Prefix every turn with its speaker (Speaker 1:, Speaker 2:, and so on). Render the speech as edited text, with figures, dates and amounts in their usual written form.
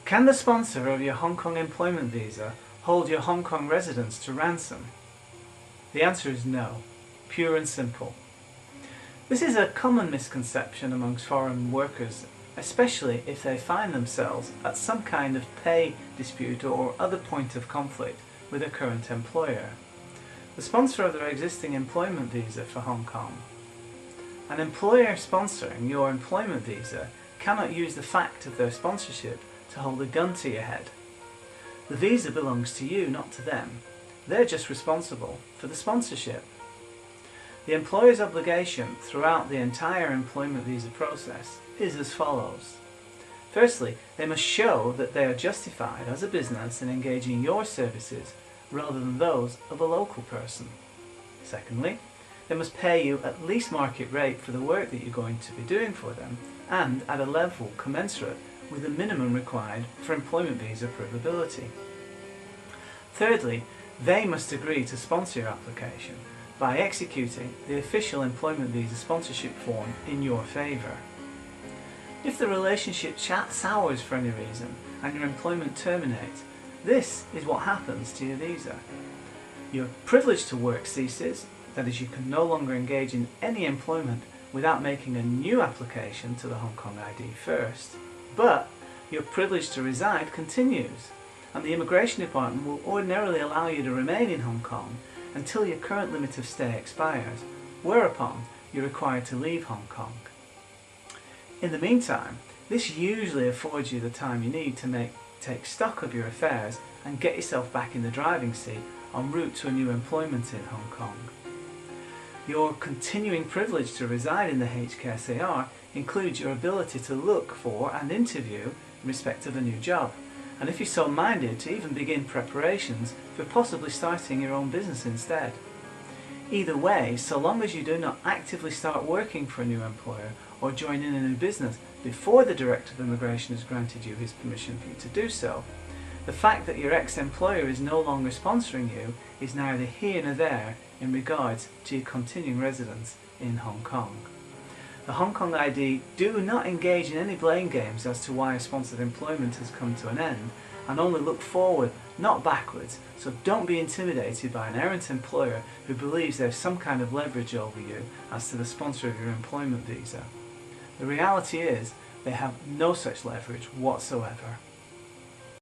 Speaker 1: Can the sponsor of your Hong Kong employment visa hold your Hong Kong residence to ransom? The answer is no, pure and simple. This is a common misconception amongst foreign workers, especially if they find themselves at some kind of pay dispute or other point of conflict with a current employer. The sponsor of their existing employment visa for Hong Kong. An employer sponsoring your employment visa cannot use the fact of their sponsorship to hold a gun to your head. The visa belongs to you, not to them. They're just responsible for the sponsorship. The employer's obligation throughout the entire employment visa process is as follows. Firstly, they must show that they are justified as a business in engaging your services rather than those of a local person. Secondly, they must pay you at least market rate for the work that you're going to be doing for them and at a level commensurate with the minimum required for employment visa approvability. Thirdly, they must agree to sponsor your application by executing the official employment visa sponsorship form in your favour. If the relationship sours for any reason and your employment terminates, this is what happens to your visa. Your privilege to work ceases, that is, you can no longer engage in any employment without making a new application to the Hong Kong ID first, but your privilege to reside continues, and the Immigration Department will ordinarily allow you to remain in Hong Kong until your current limit of stay expires, whereupon you're required to leave Hong Kong. In the meantime, this usually affords you the time you need to take stock of your affairs and get yourself back in the driving seat en route to a new employment in Hong Kong. Your continuing privilege to reside in the HKSAR includes your ability to look for and interview in respect of a new job, and if you're so minded, to even begin preparations for possibly starting your own business instead. Either way, so long as you do not actively start working for a new employer or join in a new business before the Director of Immigration has granted you his permission for you to do so, the fact that your ex-employer is no longer sponsoring you is neither here nor there in regards to your continuing residence in Hong Kong. The Hong Kong ID do not engage in any blame games as to why a sponsored employment has come to an end, and only look forward, not backwards, so don't be intimidated by an errant employer who believes they have some kind of leverage over you as to the sponsor of your employment visa. The reality is, they have no such leverage whatsoever.